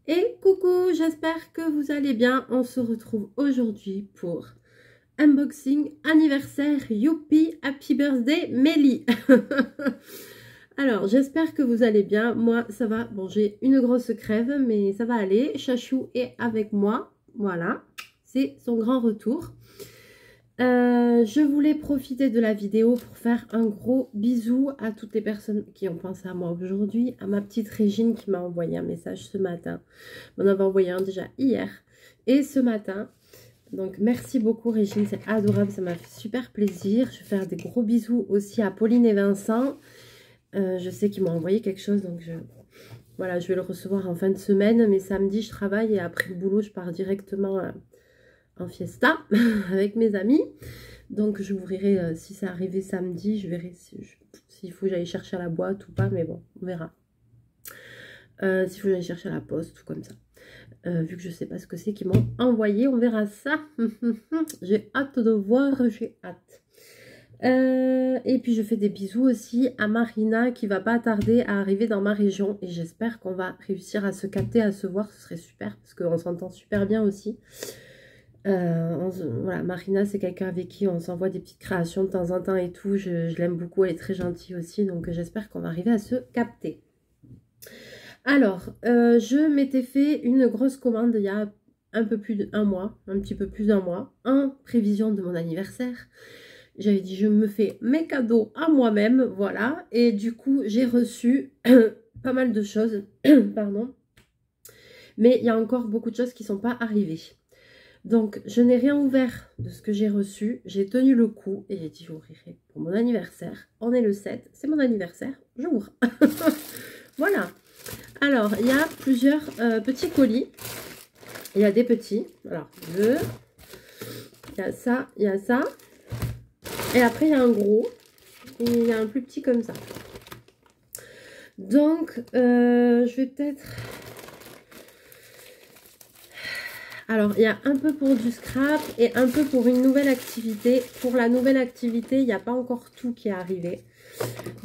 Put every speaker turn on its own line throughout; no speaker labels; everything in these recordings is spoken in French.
Et coucou, j'espère que vous allez bien. On se retrouve aujourd'hui pour unboxing anniversaire. Youpi, happy birthday Mélie. Alors, j'espère que vous allez bien. Moi, ça va. Bon, j'ai une grosse crève, mais ça va aller. Chachou est avec moi. Voilà, c'est son grand retour. Je voulais profiter de la vidéo pour faire un gros bisou à toutes les personnes qui ont pensé à moi aujourd'hui, à ma petite Régine qui m'a envoyé un message ce matin. On avait envoyé un déjà hier et ce matin. Donc merci beaucoup Régine, c'est adorable, ça m'a fait super plaisir. Je vais faire des gros bisous aussi à Pauline et Vincent. Je sais qu'ils m'ont envoyé quelque chose, donc voilà, je vais le recevoir en fin de semaine. Mais samedi je travaille et après le boulot je pars directement en fiesta avec mes amis. Donc je vous verrai si ça arrivait samedi, je verrai s'il faut que j'aille chercher à la boîte ou pas, mais bon, on verra. S'il faut que j'aille chercher à la poste ou comme ça. Vu que je sais pas ce que c'est qu'ils m'ont envoyé, on verra ça. J'ai hâte de voir, j'ai hâte. Et puis je fais des bisous aussi à Marina qui va pas tarder à arriver dans ma région. Et j'espère qu'on va réussir à se capter, à se voir, ce serait super parce qu'on s'entend super bien aussi. Voilà, Marina c'est quelqu'un avec qui on s'envoie des petites créations de temps en temps et tout. Je l'aime beaucoup, elle est très gentille aussi, donc j'espère qu'on va arriver à se capter. Alors, je m'étais fait une grosse commande il y a un peu plus d'un mois, un petit peu plus d'un mois, en prévision de mon anniversaire. J'avais dit je me fais mes cadeaux à moi-même, voilà, et du coup j'ai reçu pas mal de choses, pardon, mais il y a encore beaucoup de choses qui ne sont pas arrivées. Donc, je n'ai rien ouvert de ce que j'ai reçu. J'ai tenu le coup et j'ai dit, j'ouvrirai pour mon anniversaire. On est le 7, c'est mon anniversaire, j'ouvre. Voilà. Alors, il y a plusieurs petits colis. Il y a des petits. Alors, deux. Il y a ça, il y a ça. Et après, il y a un gros. Et il y a un plus petit comme ça. Donc, je vais peut-être... Alors, il y a un peu pour du scrap et un peu pour une nouvelle activité. Pour la nouvelle activité, il n'y a pas encore tout qui est arrivé.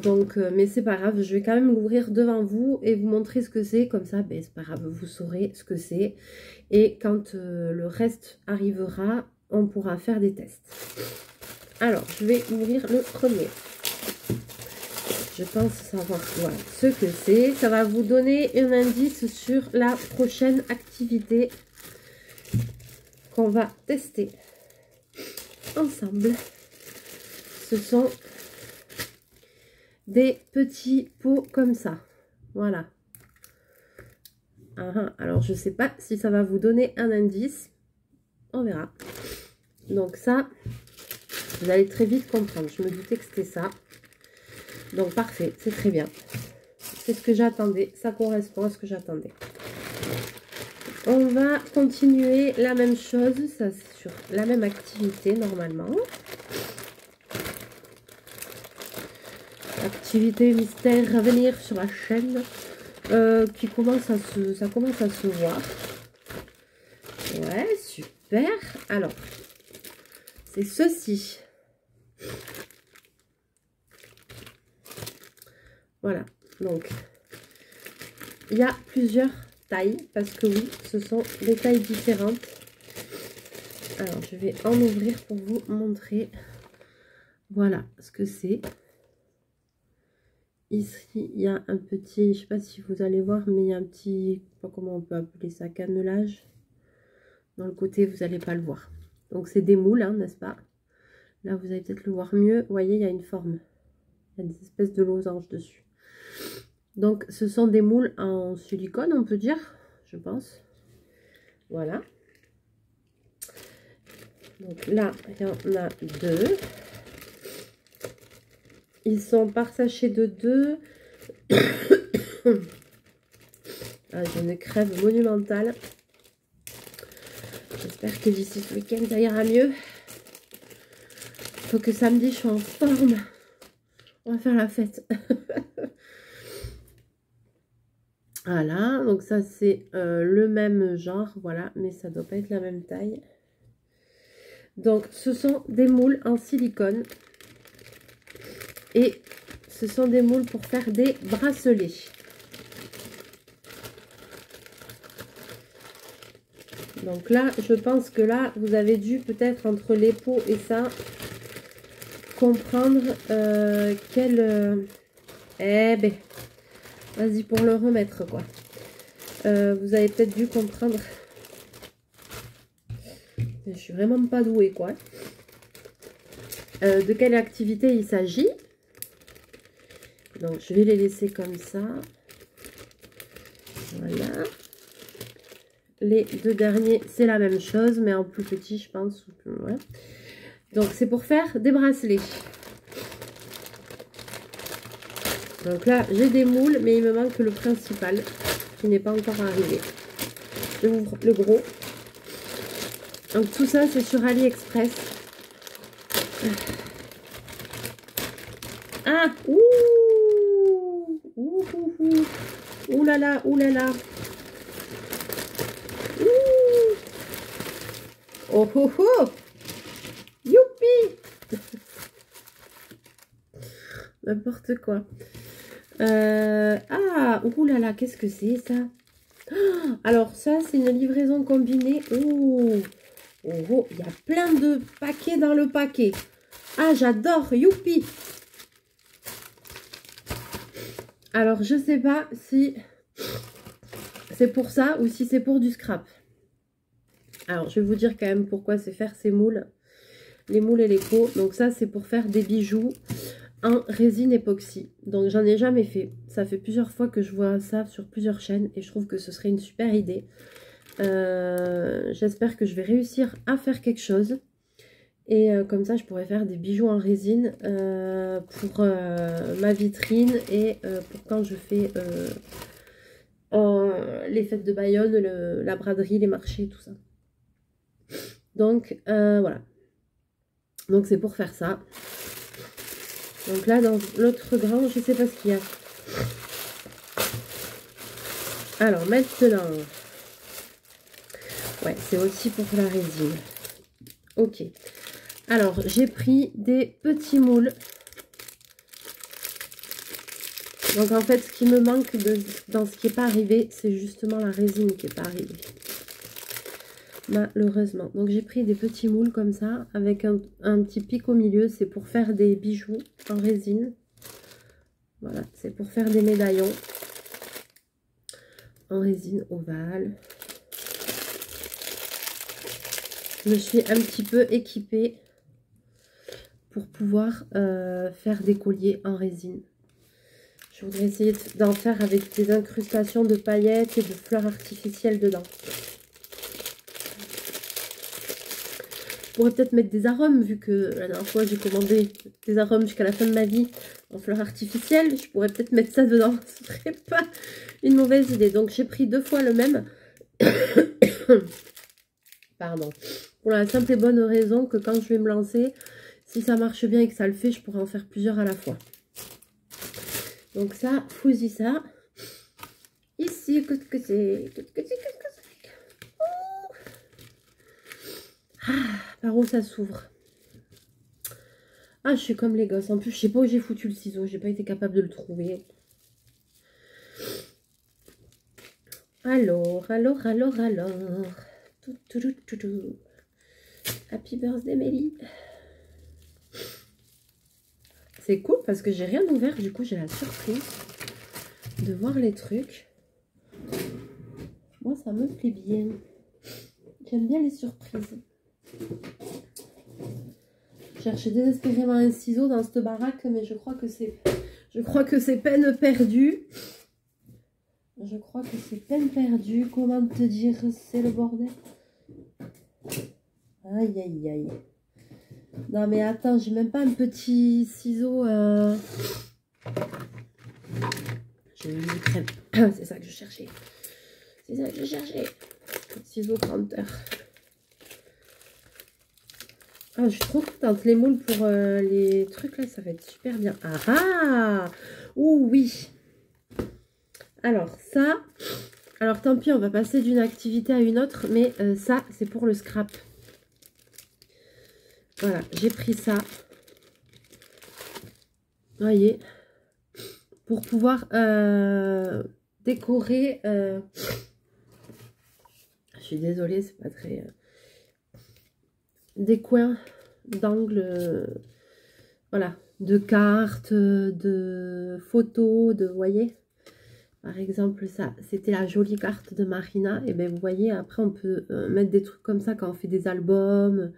Donc, mais c'est pas grave, je vais quand même l'ouvrir devant vous et vous montrer ce que c'est. Comme ça, ben, c'est pas grave, vous saurez ce que c'est. Et quand le reste arrivera, on pourra faire des tests. Alors, je vais ouvrir le premier. Je pense savoir voilà, ce que c'est. Ça va vous donner un indice sur la prochaine activité qu'on va tester ensemble. Ce sont des petits pots comme ça. Voilà. Alors, je sais pas si ça va vous donner un indice. On verra. Donc ça, vous allez très vite comprendre. Je me doutais que c'était ça. Donc parfait, c'est très bien. C'est ce que j'attendais. Ça correspond à ce que j'attendais. On va continuer la même chose, ça c'est sur la même activité normalement. Activité mystère à venir sur la chaîne qui commence à ça commence à se voir. Ouais, super. Alors, c'est ceci. Voilà, donc il y a plusieurs tailles parce que oui, ce sont des tailles différentes. Alors je vais en ouvrir pour vous montrer. Voilà ce que c'est. Ici il y a un petit, je sais pas si vous allez voir, mais il y a un petit, je sais pas comment on peut appeler ça, cannelage. Dans le côté vous n'allez pas le voir. Donc c'est des moules, hein, n'est-ce pas? Là vous allez peut-être le voir mieux. Vous voyez, il y a une forme. Il y a des espèces de losanges dessus. Donc, ce sont des moules en silicone, on peut dire, je pense. Voilà. Donc là, il y en a deux. Ils sont par sachet de 2. Ah, j'ai une crève monumentale. J'espère que d'ici ce week-end, ça ira mieux. Il faut que samedi, je sois en forme. On va faire la fête. Voilà, donc ça c'est le même genre, voilà, mais ça doit pas être la même taille. Donc ce sont des moules en silicone et ce sont des moules pour faire des bracelets. Donc là, je pense que là, vous avez dû peut-être entre les pots et ça, comprendre quel... eh ben, vas-y pour le remettre, quoi. Vous avez peut-être dû comprendre... Je suis vraiment pas douée, quoi. De quelle activité il s'agit. Donc, je vais les laisser comme ça. Voilà. Les deux derniers, c'est la même chose, mais en plus petit, je pense. Ouais. Donc, c'est pour faire des bracelets. Donc là, j'ai des moules, mais il me manque le principal, qui n'est pas encore arrivé. J'ouvre le gros. Donc, tout ça, c'est sur AliExpress. Ah, ouh, ouh, ouh, ouh, ouh là là, ouh là là. Ouh. Oh, oh, oh. Youpi. N'importe quoi. Ah, ouh là là, qu'est-ce que c'est ça? Oh, alors ça, c'est une livraison combinée. Oh, oh, oh, il y a plein de paquets dans le paquet. Ah, j'adore, youpi. Alors, je sais pas si c'est pour ça ou si c'est pour du scrap. Alors, je vais vous dire quand même pourquoi c'est faire ces moules. Les moules et les pots. Donc ça, c'est pour faire des bijoux en résine époxy. Donc, j'en ai jamais fait. Ça fait plusieurs fois que je vois ça sur plusieurs chaînes et je trouve que ce serait une super idée. J'espère que je vais réussir à faire quelque chose. Et comme ça, je pourrais faire des bijoux en résine pour ma vitrine et pour quand je fais les fêtes de Bayonne, la braderie, les marchés, tout ça. Donc, voilà. Donc, c'est pour faire ça. Donc là, dans l'autre grand, je ne sais pas ce qu'il y a. Alors, maintenant... Ouais, c'est aussi pour la résine. Ok. Alors, j'ai pris des petits moules. Donc, en fait, ce qui me manque dans ce qui n'est pas arrivé, c'est justement la résine qui n'est pas arrivée. Malheureusement. Donc, j'ai pris des petits moules comme ça, avec un petit pic au milieu. C'est pour faire des bijoux en résine. Voilà, c'est pour faire des médaillons en résine ovale. Je me suis un petit peu équipée pour pouvoir faire des colliers en résine. Je voudrais essayer d'en faire avec des incrustations de paillettes et de fleurs artificielles dedans. Je pourrais peut-être mettre des arômes, vu que la dernière fois j'ai commandé des arômes jusqu'à la fin de ma vie en fleurs artificielles. Je pourrais peut-être mettre ça dedans. Ce serait pas une mauvaise idée. Donc j'ai pris 2 fois le même. Pardon. Pour la simple et bonne raison que quand je vais me lancer, si ça marche bien et que ça le fait, je pourrais en faire plusieurs à la fois. Donc ça, fouille ça. Ici, qu'est-ce que c'est? Ah, par où ça s'ouvre? Ah, je suis comme les gosses. En plus, je sais pas où j'ai foutu le ciseau. J'ai pas été capable de le trouver. Alors. Happy birthday, Mélie. C'est cool parce que j'ai rien ouvert. Du coup, j'ai la surprise de voir les trucs. Moi, ça me plaît bien. J'aime bien les surprises. Je cherchais désespérément un ciseau dans cette baraque, mais je crois que c'est peine perdue. Je crois que c'est peine perdue. Comment te dire, c'est le bordel. Aïe, aïe, aïe. Non, mais attends, j'ai même pas un petit ciseau. J'ai mis du crème. C'est ça que je cherchais. C'est ça que je cherchais. Ciseau pointeur. Ah, je suis trop contente. Les moules pour les trucs là, ça va être super bien. Ah ah! Oh oui! Alors ça, alors tant pis, on va passer d'une activité à une autre, mais ça, c'est pour le scrap. Voilà, j'ai pris ça. Vous voyez, pour pouvoir décorer. Je suis désolée, c'est pas très... Des coins d'angle, voilà, de cartes, de photos, de, vous voyez. Par exemple, ça, c'était la jolie carte de Marina. Et bien, vous voyez, après, on peut mettre des trucs comme ça quand on fait des albums,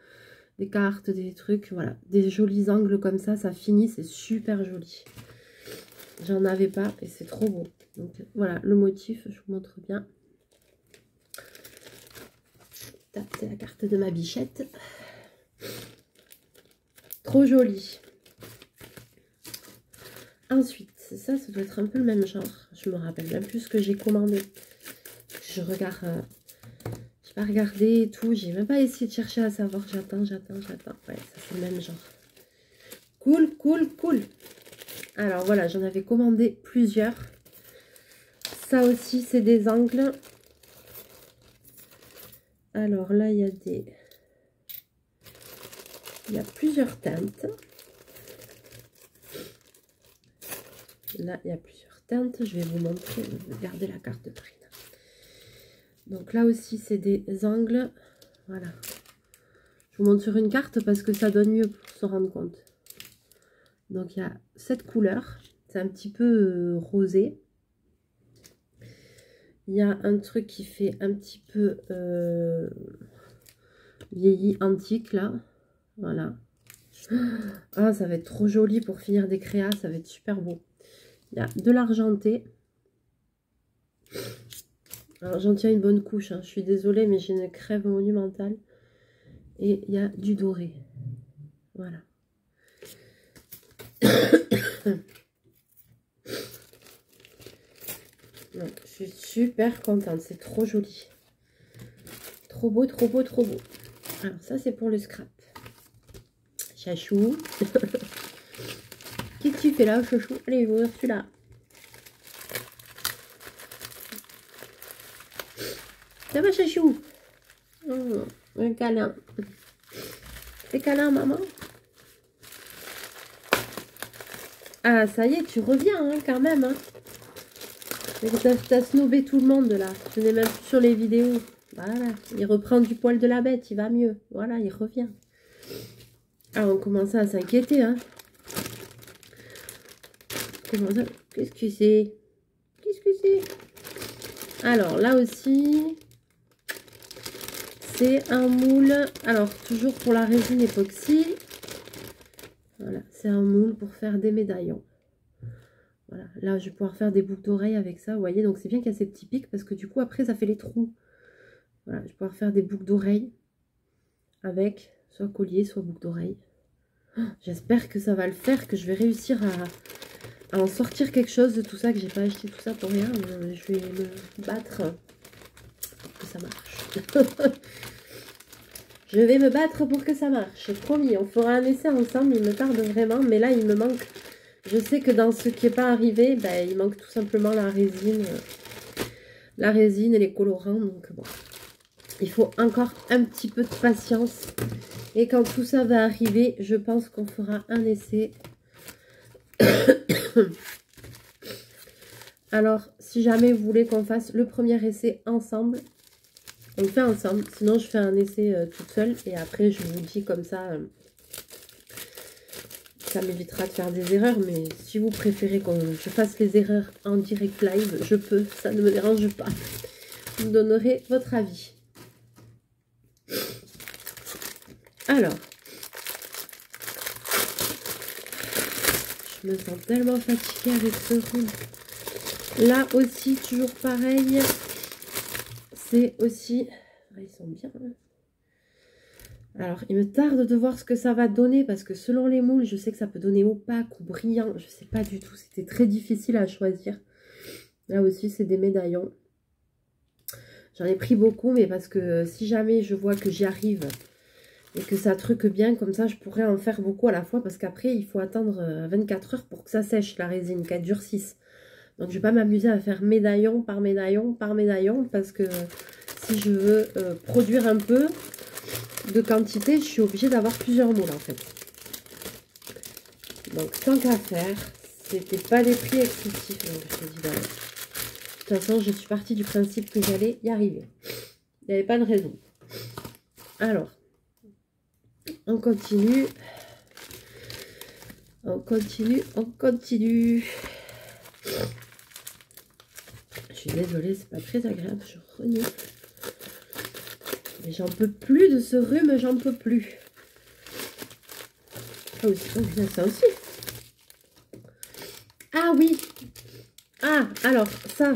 des cartes, des trucs, voilà. Des jolis angles comme ça finit, c'est super joli. J'en avais pas et c'est trop beau. Donc, voilà, le motif, je vous montre bien. C'est la carte de ma bichette. Trop jolie. Ensuite, ça doit être un peu le même genre. Je me rappelle même plus ce que j'ai commandé. Je regarde, j'ai pas regardé et tout. J'ai même pas essayé de chercher à savoir. J'attends. Ouais, ça c'est le même genre. Cool. Alors voilà, j'en avais commandé plusieurs. Ça aussi, c'est des angles. Alors là, il y a plusieurs teintes. Là, il y a plusieurs teintes. Je vais vous montrer. Regardez la carte de Marina. Donc là aussi, c'est des angles. Voilà. Je vous montre sur une carte parce que ça donne mieux pour se rendre compte. Donc, il y a cette couleur. C'est un petit peu rosé. Il y a un truc qui fait un petit peu vieilli, antique, là. Voilà. Ah, ça va être trop joli pour finir des créas. Ça va être super beau. Il y a de l'argenté. Alors, j'en tiens une bonne couche. Hein. Je suis désolée, mais j'ai une crève monumentale. Et il y a du doré. Voilà. Donc, je suis super contente. C'est trop joli. Trop beau. Alors, ça, c'est pour le scrap. Chachou. Qu'est-ce que tu fais là, chouchou? Allez, ouvrir celui-là. Ça va, chachou? Oh, un câlin. Fais câlin, maman. Ah, ça y est, tu reviens, hein, quand même. Hein. T'as snobé tout le monde, là. Je n'ai même plus sur les vidéos. Voilà, il reprend du poil de la bête, il va mieux. Voilà, il revient. Ah, on commence à s'inquiéter, hein. Comment ça? Qu'est-ce que c'est? Alors, là aussi, c'est un moule. Alors, toujours pour la résine époxy. Voilà, c'est un moule pour faire des médaillons. Voilà, là, je vais pouvoir faire des boucles d'oreilles avec ça, vous voyez. Donc, c'est bien qu'il y a ces petits pics parce que du coup, après, ça fait les trous. Voilà, je vais pouvoir faire des boucles d'oreilles avec soit collier, soit boucles d'oreilles. J'espère que ça va le faire, que je vais réussir à en sortir quelque chose de tout ça, que j'ai pas acheté tout ça pour rien. Je vais me battre pour que ça marche. Je vais me battre pour que ça marche. Promis, on fera un essai ensemble. Il me tarde vraiment, mais là, il me manque... Je sais que dans ce qui n'est pas arrivé, ben, il manque tout simplement la résine et les colorants. Donc bon, il faut encore un petit peu de patience. Et quand tout ça va arriver, je pense qu'on fera un essai. Alors, si jamais vous voulez qu'on fasse le premier essai ensemble, on le fait ensemble. Sinon, je fais un essai toute seule. Et après, je vous dis comme ça... ça m'évitera de faire des erreurs, mais si vous préférez que je fasse les erreurs en direct live, je peux, ça ne me dérange pas. Vous me donnerez votre avis. Alors, je me sens tellement fatiguée avec ce rouge. Là aussi, toujours pareil, c'est aussi... Ils sont bien, hein. Alors, il me tarde de voir ce que ça va donner parce que selon les moules, je sais que ça peut donner opaque ou brillant. Je ne sais pas du tout. C'était très difficile à choisir. Là aussi, c'est des médaillons. J'en ai pris beaucoup, mais parce que si jamais je vois que j'y arrive et que ça truque bien, comme ça, je pourrais en faire beaucoup à la fois. Parce qu'après, il faut attendre 24 heures pour que ça sèche, la résine, qu'elle durcisse. Donc, je ne vais pas m'amuser à faire médaillon par médaillon par médaillon. Parce que si je veux produire un peu... de quantité, je suis obligée d'avoir plusieurs moules en fait. Donc tant qu'à faire, c'était pas des prix excessifs, donc je te dis, voilà. De toute façon, je suis partie du principe que j'allais y arriver. Il n'y avait pas de raison. Alors, on continue. On continue, on continue. Je suis désolée, c'est pas très agréable, je renifle. Mais j'en peux plus de ce rhume, j'en peux plus. Ah oui, ça aussi. Ah oui. Ah, alors, ça,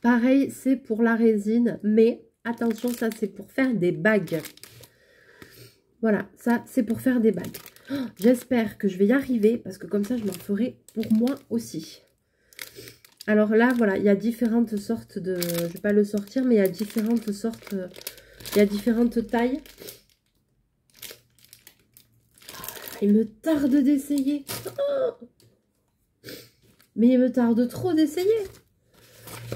pareil, c'est pour la résine, mais attention, ça, c'est pour faire des bagues. Voilà, ça, c'est pour faire des bagues. Oh, j'espère que je vais y arriver, parce que comme ça, je m'en ferai pour moi aussi. Alors là, voilà, il y a différentes sortes de... Je ne vais pas le sortir, mais il y a différentes sortes... Il y a différentes tailles. Il me tarde d'essayer. Oh, mais il me tarde trop d'essayer.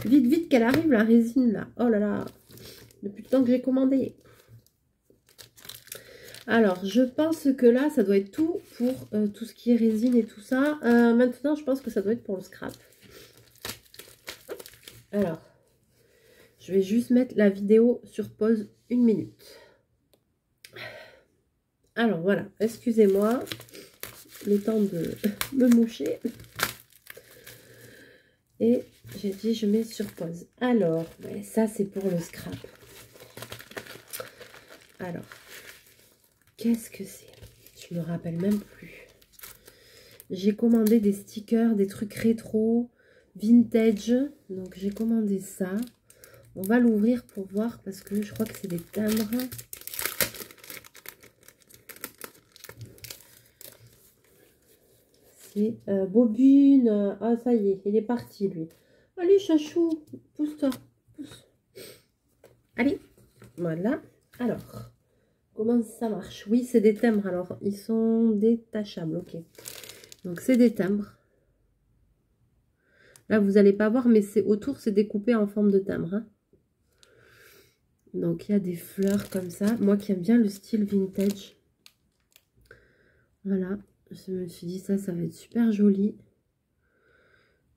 Vite, vite qu'elle arrive, la résine, là. Oh là là. Depuis le temps que j'ai commandé. Alors, je pense que là, ça doit être tout pour tout ce qui est résine et tout ça. Maintenant, je pense que ça doit être pour le scrap. Alors, je vais juste mettre la vidéo sur pause 1 minute. Alors, voilà. Excusez-moi. Le temps de me moucher. Et j'ai dit, je mets sur pause. Alors, ouais, ça, c'est pour le scrap. Alors, qu'est-ce que c'est? Je me rappelle même plus. J'ai commandé des stickers, des trucs rétro, vintage. Donc, j'ai commandé ça. On va l'ouvrir pour voir parce que je crois que c'est des timbres. C'est bobine. Ah, ça y est, il est parti, lui. Allez, chachou, pousse-toi. Pousse. Allez, voilà. Alors, comment ça marche? Oui, c'est des timbres. Alors, ils sont détachables, ok. Donc, c'est des timbres. Là, vous n'allez pas voir, mais c'est autour, c'est découpé en forme de timbre. Hein. Donc, il y a des fleurs comme ça. Moi qui aime bien le style vintage. Voilà. Je me suis dit, ça va être super joli.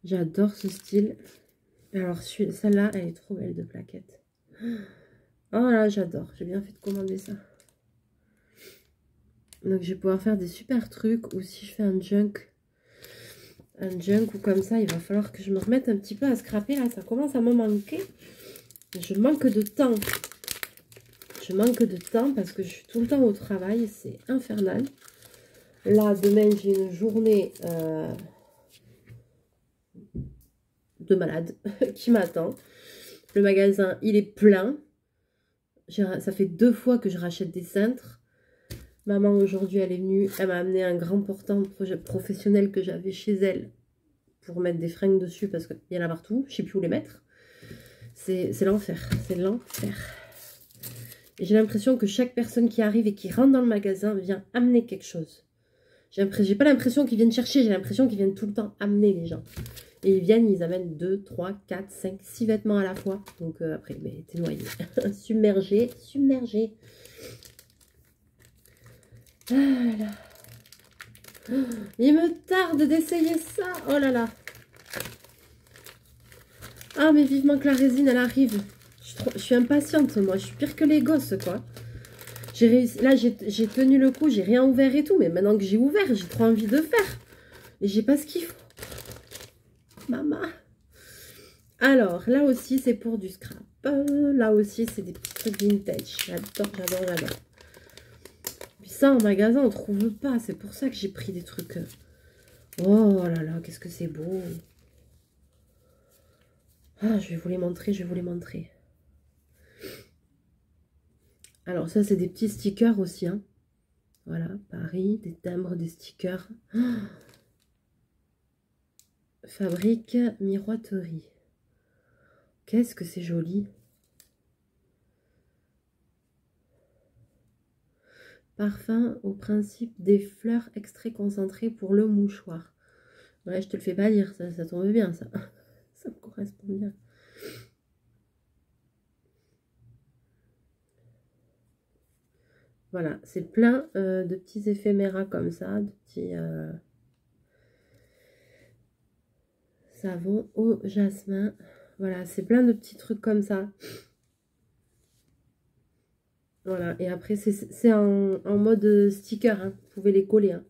J'adore ce style. Alors, celle-là, elle est trop belle de plaquette. Oh là, j'adore. J'ai bien fait de commander ça. Donc, je vais pouvoir faire des super trucs. Ou si je fais un junk ou comme ça, il va falloir que je me remette un petit peu à scraper. Là, ça commence à me manquer. Je manque de temps. Je manque de temps parce que je suis tout le temps au travail. C'est infernal. Là, demain, j'ai une journée de malade qui m'attend. Le magasin, il est plein. Ça fait 2 fois que je rachète des cintres. Maman, aujourd'hui, elle est venue. Elle m'a amené un grand portant professionnel que j'avais chez elle pour mettre des fringues dessus parce qu'il y en a partout. Je ne sais plus où les mettre. C'est l'enfer. C'est l'enfer. Et j'ai l'impression que chaque personne qui arrive et qui rentre dans le magasin vient amener quelque chose. J'ai pas l'impression qu'ils viennent chercher. J'ai l'impression qu'ils viennent tout le temps amener les gens. Et ils viennent, ils amènent 2, 3, 4, 5, 6 vêtements à la fois. Donc après, mais t'es noyé. Submergé, submergé. Voilà. Il me tarde d'essayer ça. Oh là là. Ah, mais vivement que la résine, elle arrive. Je suis impatiente, moi. Je suis pire que les gosses, quoi. J'ai réussi. Là, j'ai tenu le coup. J'ai rien ouvert et tout. Mais maintenant que j'ai ouvert, j'ai trop envie de faire. Et j'ai pas ce qu'il faut. Maman. Alors, là aussi, c'est pour du scrap. Là aussi, c'est des petits trucs vintage. J'adore, j'adore, j'adore. Puis ça, en magasin, on trouve pas. C'est pour ça que j'ai pris des trucs. Oh là là, qu'est-ce que c'est beau. Ah, je vais vous les montrer, je vais vous les montrer. Alors, ça, c'est des petits stickers aussi. Hein. Voilà, Paris, des timbres, des stickers. Oh. Fabrique miroiterie. Qu'est-ce que c'est joli. Parfum au principe des fleurs extrait concentré pour le mouchoir. Ouais, je te le fais pas lire, ça tombe bien, ça. Ça me correspond bien. Voilà, c'est plein de petits éphéméras comme ça, de petits savons au jasmin. Voilà, c'est plein de petits trucs comme ça. Voilà, et après, c'est en mode sticker, hein. Vous pouvez les coller, hein.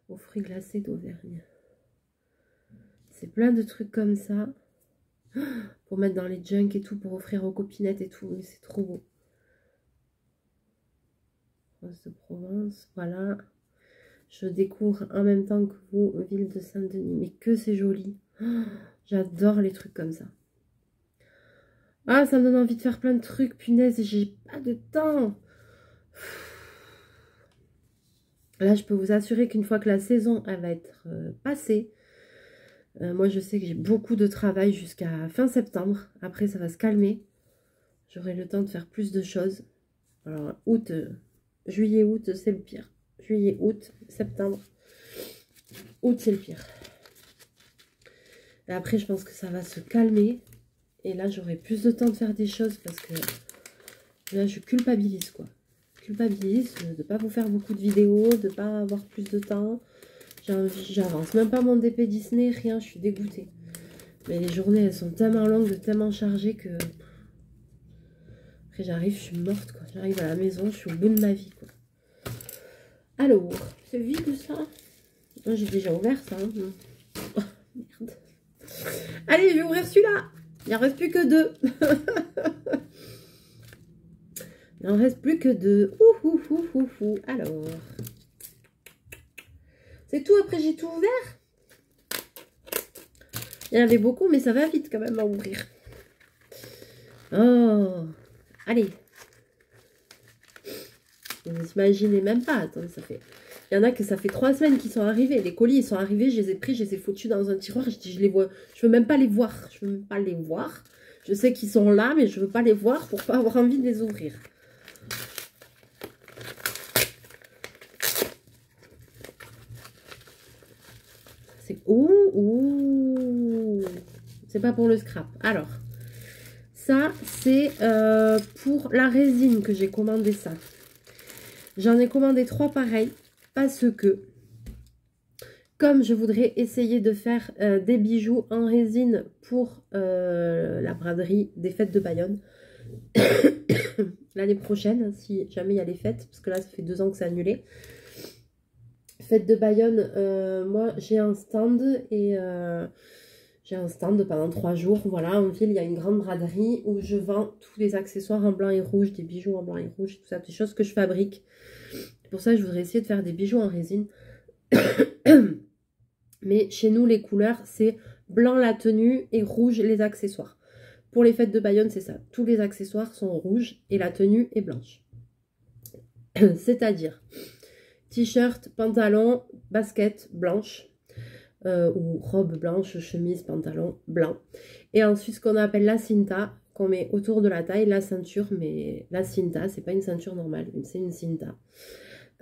Aux fruits glacés d'Auvergne. C'est plein de trucs comme ça. Pour mettre dans les junks et tout, pour offrir aux copinettes et tout. Mais c'est trop beau. Rose de Provence, voilà. Je découvre en même temps que vous, ville de Saint-Denis. Mais que c'est joli. J'adore les trucs comme ça. Ah, ça me donne envie de faire plein de trucs. Punaise, j'ai pas de temps. Là, je peux vous assurer qu'une fois que la saison elle va être passée, moi, je sais que j'ai beaucoup de travail jusqu'à fin septembre. Après, ça va se calmer. J'aurai le temps de faire plus de choses. Alors, août, juillet, août, c'est le pire. Juillet, août, septembre. Août, c'est le pire. Et après, je pense que ça va se calmer. Et là, j'aurai plus de temps de faire des choses parce que là, je culpabilise, quoi. Je culpabilise de ne pas vous faire beaucoup de vidéos, de ne pas avoir plus de temps. J'avance même pas mon DP Disney, rien, je suis dégoûtée. Mais les journées, elles sont tellement longues, tellement chargées que... Après, j'arrive, je suis morte, quoi. J'arrive à la maison, je suis au bout de ma vie, quoi. Alors, c'est vide, ça? J'ai déjà ouvert, ça. Hein. Oh, merde. Allez, je vais ouvrir celui-là. Il n'en reste plus que 2. Il n'en reste plus que 2. Alors. C'est tout, après j'ai tout ouvert. Il y en avait beaucoup, mais ça va vite quand même à ouvrir. Oh. Allez. Vous imaginez même pas. Attendez, ça fait... Il y en a que ça fait 3 semaines qu'ils sont arrivés. Les colis, ils sont arrivés, je les ai pris, je les ai foutus dans un tiroir. Je dis, je les vois. Je veux même pas les voir. Je veux même pas les voir. Je sais qu'ils sont là, mais je veux pas les voir pour pas avoir envie de les ouvrir. C'est... Ouh. C'est pas pour le scrap. Alors, ça, c'est pour la résine que j'ai commandé ça. J'en ai commandé 3 pareils. Parce que, comme je voudrais essayer de faire des bijoux en résine pour la braderie des fêtes de Bayonne, l'année prochaine, si jamais il y a les fêtes, parce que là, ça fait 2 ans que c'est annulé. Fêtes de Bayonne, moi, j'ai un stand et j'ai un stand pendant 3 jours. Voilà, en ville, il y a une grande braderie où je vends tous les accessoires en blanc et rouge, des bijoux en blanc et rouge, tout ça, des choses que je fabrique. C'est pour ça que je voudrais essayer de faire des bijoux en résine. Mais chez nous, les couleurs, c'est blanc la tenue et rouge les accessoires. Pour les fêtes de Bayonne, c'est ça. Tous les accessoires sont rouges et la tenue est blanche. C'est-à-dire t-shirt, pantalon, basket blanche ou robe blanche, chemise, pantalon blanc. Et ensuite, ce qu'on appelle la cinta, qu'on met autour de la taille, la ceinture, mais la cinta, c'est pas une ceinture normale, c'est une cinta.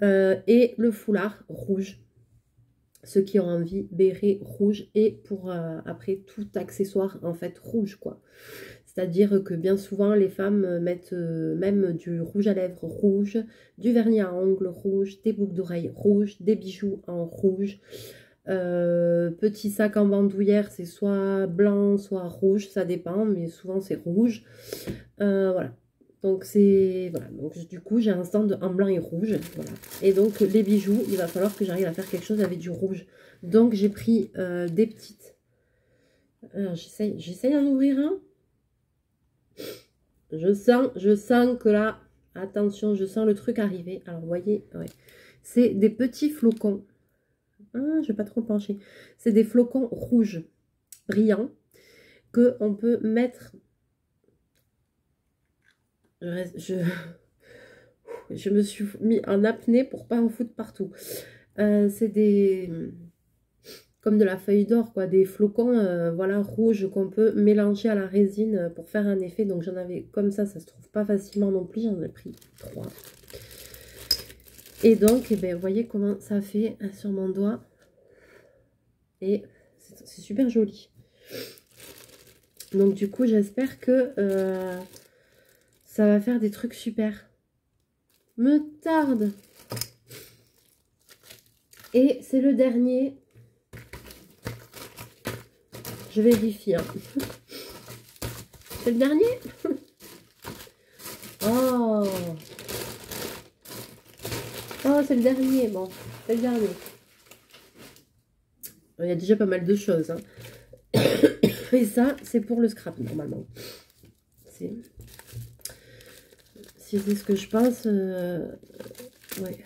Et le foulard rouge. Ceux qui ont envie, béret rouge et pour après tout accessoire en fait rouge quoi. C'est-à-dire que bien souvent les femmes mettent même du rouge à lèvres rouge, du vernis à ongles rouge, des boucles d'oreilles rouges, des bijoux en rouge. Petit sac en bandoulière, c'est soit blanc, soit rouge, ça dépend, mais souvent c'est rouge. Voilà. Donc c'est voilà, donc du coup j'ai un stand en blanc et rouge, voilà. Et donc les bijoux, il va falloir que j'arrive à faire quelque chose avec du rouge. Donc j'ai pris des petites. Alors j'essaye d'en ouvrir un. Je sens que là, attention, je sens le truc arriver. Alors vous voyez, ouais. C'est des petits flocons. Ah, je vais pas trop le pencher. C'est des flocons rouges brillants que on peut mettre. Je me suis mis en apnée pour pas en foutre partout. C'est des... comme de la feuille d'or, quoi. Des flocons, voilà, rouges qu'on peut mélanger à la résine pour faire un effet. Donc j'en avais comme ça se trouve pas facilement non plus. J'en ai pris 3. Et donc, eh ben, vous voyez comment ça fait sur mon doigt. Et c'est super joli. Donc du coup, j'espère que... ça va faire des trucs super. Me tarde. Et c'est le dernier. Je vérifie. Hein. C'est le dernier. Oh. c'est le dernier. Bon, c'est le dernier. Il y a déjà pas mal de choses. Hein. Et ça, c'est pour le scrap, normalement. Si c'est ce que je pense, ouais.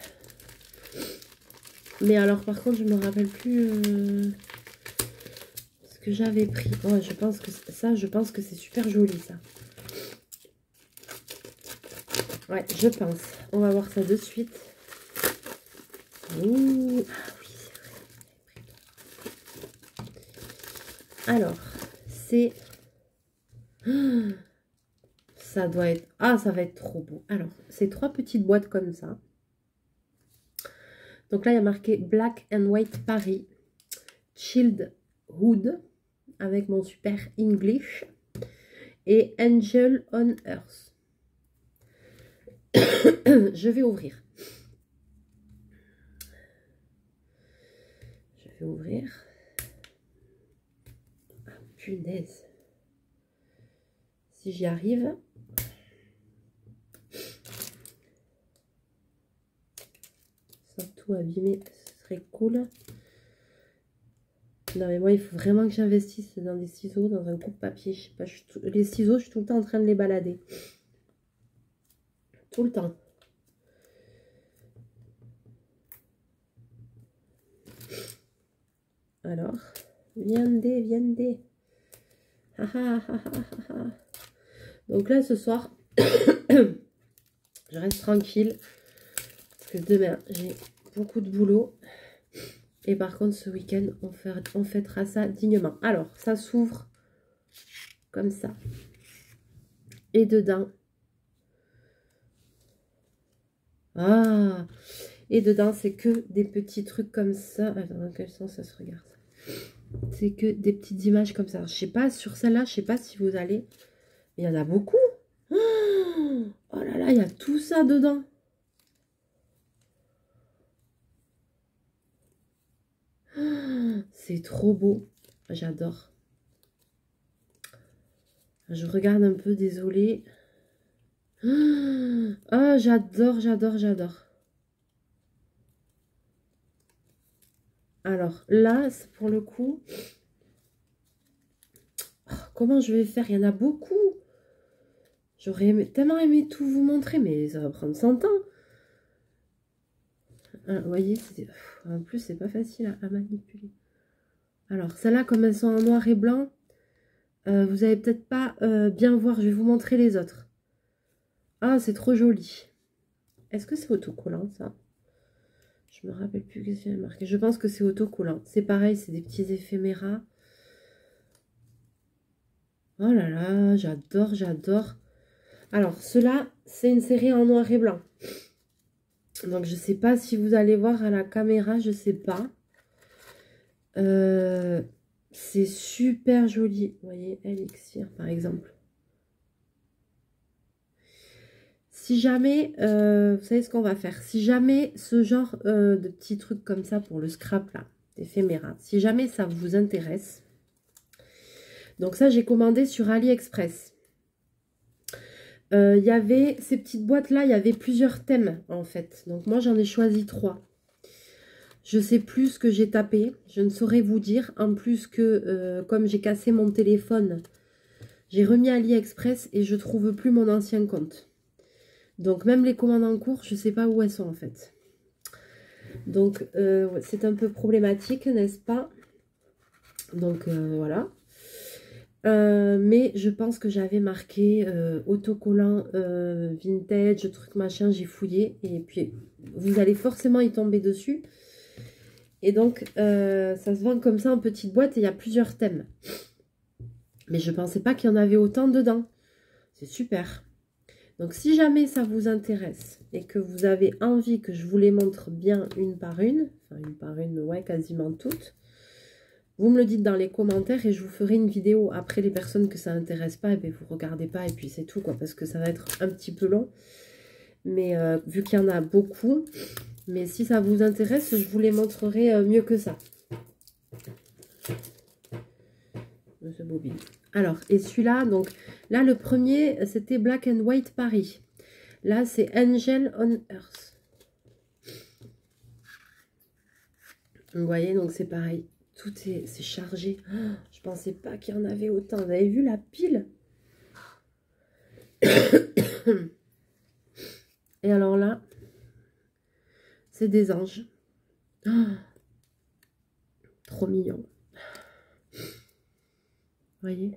Mais alors, par contre, je me rappelle plus ce que j'avais pris. Oh, je pense que ça, je pense que c'est super joli, ça. Ouais, je pense. On va voir ça de suite. Ouh. Ah oui, c'est vrai. Alors, c'est... Ça doit être... Ah, ça va être trop beau. Alors, c'est 3 petites boîtes comme ça. Donc là, il y a marqué Black and White Paris. Chilled Hood. Avec mon super English. Et Angel on Earth. Je vais ouvrir. Je vais ouvrir. Ah, punaise. Si j'y arrive... Sans tout abîmer, ce serait cool. Non mais moi il faut vraiment que j'investisse dans des ciseaux, dans un coupe-papier. Je sais pas, les ciseaux, je suis tout le temps en train de les balader. Tout le temps. Alors, viendez. Ah, ah, ah, ah, ah. Donc là ce soir, je reste tranquille. Parce que demain, j'ai beaucoup de boulot. Et par contre, ce week-end, on fêtera ça dignement. Alors, ça s'ouvre comme ça. Et dedans... Ah! Et dedans, c'est que des petits trucs comme ça. Attends, dans quel sens ça se regarde? C'est que des petites images comme ça. Je sais pas, sur celle-là, je sais pas si vous allez... Mais il y en a beaucoup. Oh là là, il y a tout ça dedans. C'est trop beau. J'adore. Je regarde un peu, désolée. Ah, j'adore. Alors là, pour le coup... Oh, comment je vais faire? Il y en a beaucoup. J'aurais tellement aimé tout vous montrer, mais ça va prendre 100 ans. Ah, vous voyez, en plus, c'est pas facile à manipuler. Alors, celles-là, comme elles sont en noir et blanc, vous allez peut-être pas bien voir. Je vais vous montrer les autres. Ah, c'est trop joli. Est-ce que c'est autocollant, ça? Je me rappelle plus ce que j'ai marqué. Je pense que c'est autocollant. C'est pareil, c'est des petits éphéméras. Oh là là, j'adore. Alors, ceux-là, c'est une série en noir et blanc. Donc, je sais pas si vous allez voir à la caméra, je sais pas. C'est super joli. Vous voyez, Elixir, par exemple. Si jamais, vous savez ce qu'on va faire. Si jamais ce genre de petits trucs comme ça pour le scrap, là, d'éphéméra, si jamais ça vous intéresse. Donc ça, j'ai commandé sur AliExpress. Il y avait ces petites boîtes-là, il y avait plusieurs thèmes, en fait. Donc moi, j'en ai choisi 3. Je sais plus ce que j'ai tapé. Je ne saurais vous dire. En plus que, comme j'ai cassé mon téléphone, j'ai remis AliExpress et je trouve plus mon ancien compte. Donc, même les commandes en cours, je ne sais pas où elles sont, en fait. Donc, c'est un peu problématique, n'est-ce pas? Donc, voilà. Mais je pense que j'avais marqué autocollant vintage, truc machin, j'ai fouillé. Et puis, vous allez forcément y tomber dessus. Et donc, ça se vend comme ça en petite boîte et il y a plusieurs thèmes. Mais je ne pensais pas qu'il y en avait autant dedans. C'est super. Donc, si jamais ça vous intéresse et que vous avez envie que je vous les montre bien une par une, ouais, quasiment toutes, vous me le dites dans les commentaires et je vous ferai une vidéo. Après, les personnes que ça n'intéresse pas, eh bien, vous ne regardez pas et puis c'est tout, quoi, parce que ça va être un petit peu long. Mais vu qu'il y en a beaucoup, mais si ça vous intéresse, je vous les montrerai mieux que ça. Ce bobine. Alors, et celui-là, donc, là, le premier, c'était Black and White Paris. Là, c'est Angel on Earth. Vous voyez, donc c'est pareil. Tout c'est chargé. Oh, je pensais pas qu'il y en avait autant. Vous avez vu la pile? Et alors là, c'est des anges. Oh, trop mignon. Vous voyez?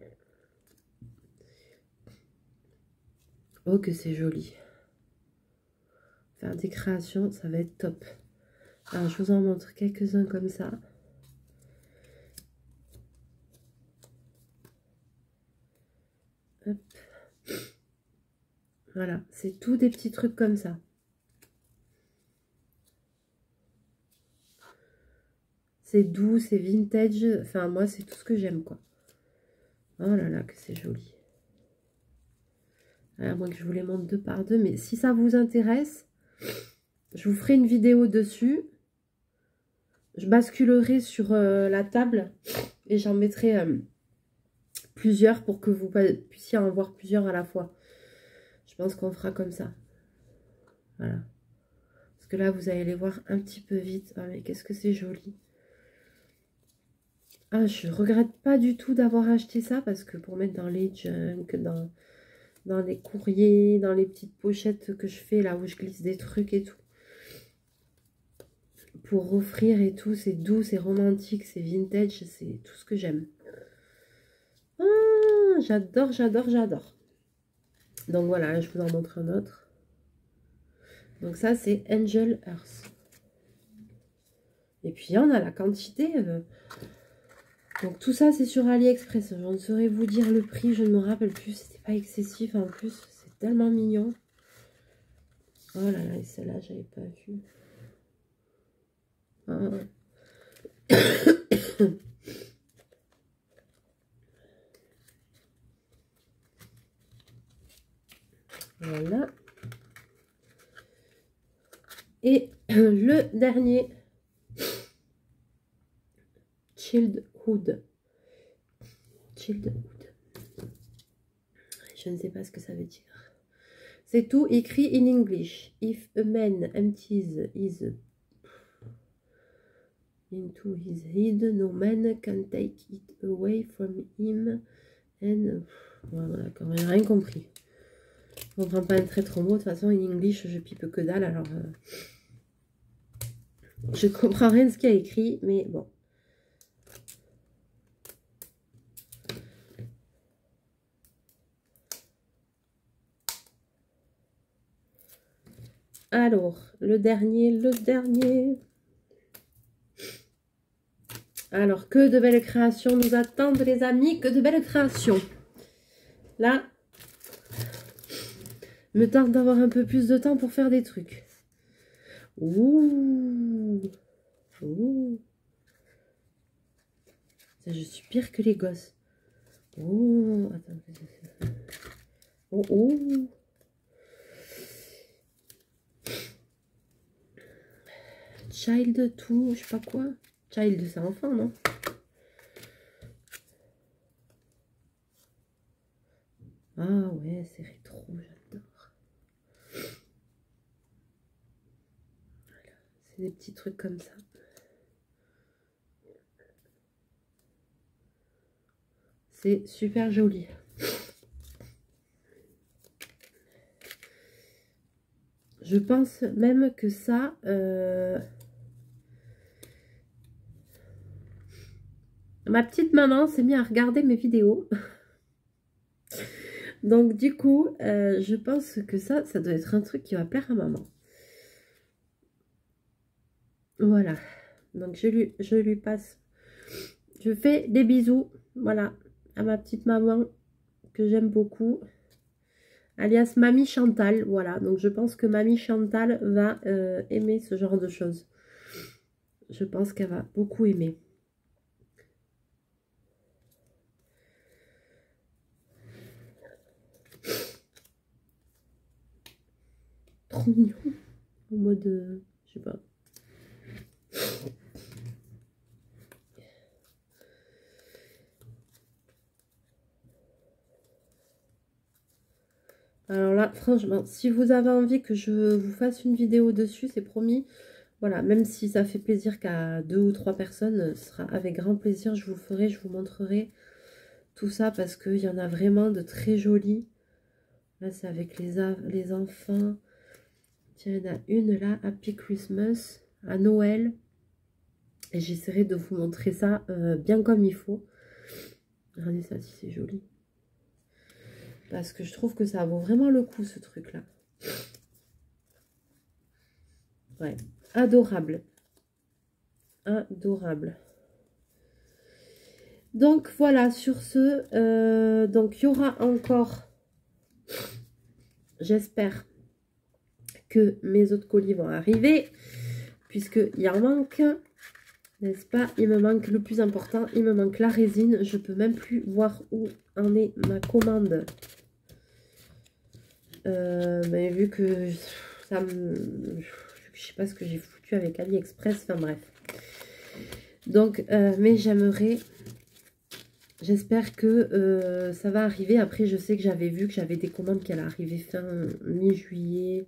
Oh, que c'est joli. Faire des créations, ça va être top. Alors, je vous en montre quelques-uns comme ça. Hop. Voilà, c'est tout des petits trucs comme ça. C'est doux, c'est vintage. Enfin, moi, c'est tout ce que j'aime, quoi. Oh là là, que c'est joli. À moins que je vous les montre deux par deux. Mais si ça vous intéresse, je vous ferai une vidéo dessus. Je basculerai sur la table et j'en mettrai plusieurs pour que vous puissiez en voir plusieurs à la fois. Je pense qu'on fera comme ça. Voilà. Parce que là, vous allez les voir un petit peu vite. Ah, mais qu'est-ce que c'est joli. Ah, je regrette pas du tout d'avoir acheté ça parce que pour mettre dans les junk, dans les courriers, dans les petites pochettes que je fais là où je glisse des trucs et tout. Pour offrir et tout, c'est doux, c'est romantique, c'est vintage, c'est tout ce que j'aime. Ah, j'adore, j'adore, j'adore. Donc voilà, je vous en montre un autre. Donc ça, c'est Angel Earth. Et puis, il y en a la quantité. Donc tout ça, c'est sur AliExpress. Je ne saurais vous dire le prix, je ne me rappelle plus. C'était pas excessif en plus. C'est tellement mignon. Oh là là, et celle-là, j'avais pas vu. Ah. Voilà. Et le dernier, Childhood. Childhood. Je ne sais pas ce que ça veut dire. C'est tout écrit in English. If a man empties his into his head, no man can take it away from him. And voilà, d'accord, j'ai rien compris. Je ne comprends pas un très trop mot. De toute façon, in English, je pipe que dalle. Alors, je comprends rien de ce qu'il y a écrit, mais bon. Alors, le dernier. Alors, que de belles créations nous attendent, les amis. Que de belles créations. Là, me tente d'avoir un peu plus de temps pour faire des trucs. Ouh. Ouh. Ça, je suis pire que les gosses. Oh, attends, qu'est-ce que c'est? Oh, oh. Child tout, je sais pas quoi. Child, c'est enfant, non? Ah ouais, c'est rétro, j'adore. Voilà, c'est des petits trucs comme ça. C'est super joli. Je pense même que ça... Ma petite maman s'est mise à regarder mes vidéos. Donc du coup, je pense que ça doit être un truc qui va plaire à maman. Voilà. Donc je lui passe. Je fais des bisous. Voilà. À ma petite maman que j'aime beaucoup. Alias Mamie Chantal. Voilà. Donc je pense que Mamie Chantal va aimer ce genre de choses. Je pense qu'elle va beaucoup aimer. Trop mignon. En mode... je sais pas. Alors là, franchement, si vous avez envie que je vous fasse une vidéo dessus, c'est promis. voilà, même si ça fait plaisir qu'à 2 ou 3 personnes, ce sera avec grand plaisir, je vous le ferai, je vous montrerai tout ça parce qu'il y en a vraiment de très jolis. Là, c'est avec les enfants. Tiens, il y en a une là, Happy Christmas, à Noël. Et j'essaierai de vous montrer ça bien comme il faut. Regardez ça, si c'est joli. Parce que je trouve que ça vaut vraiment le coup, ce truc-là. Ouais, adorable. Adorable. Donc, voilà, sur ce, donc il y aura encore, j'espère, que mes autres colis vont arriver, puisqu'il en manque, n'est-ce pas? Il me manque le plus important, il me manque la résine. Je peux même plus voir où en est ma commande. Mais vu que ça me... Je sais pas ce que j'ai foutu avec AliExpress, enfin bref. Donc, mais j'aimerais... J'espère que ça va arriver. Après, je sais que j'avais vu que j'avais des commandes qui allaient arriver fin mi-juillet,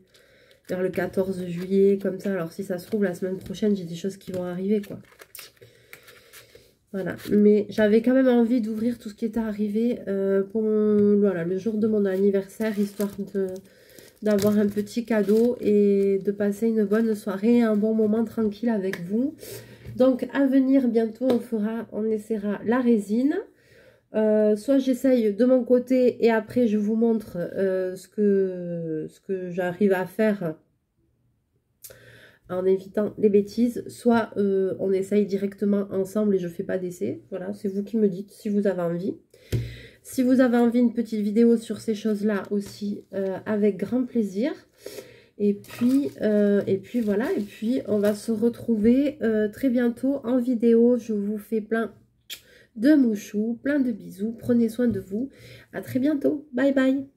vers le 14 juillet, comme ça. Alors, si ça se trouve, la semaine prochaine, j'ai des choses qui vont arriver, quoi. Voilà. Mais j'avais quand même envie d'ouvrir tout ce qui était arrivé pour voilà, le jour de mon anniversaire, histoire d'avoir un petit cadeau et de passer une bonne soirée, un bon moment tranquille avec vous. Donc, à venir, bientôt, on essaiera la résine. Soit j'essaye de mon côté et après je vous montre ce que j'arrive à faire en évitant les bêtises, soit on essaye directement ensemble et je fais pas d'essai. Voilà, c'est vous qui me dites si vous avez envie. Si vous avez envie une petite vidéo sur ces choses-là aussi, avec grand plaisir. Et puis voilà, et puis on va se retrouver très bientôt en vidéo. Je vous fais plein de mouchous, plein de bisous. Prenez soin de vous. À très bientôt. Bye bye.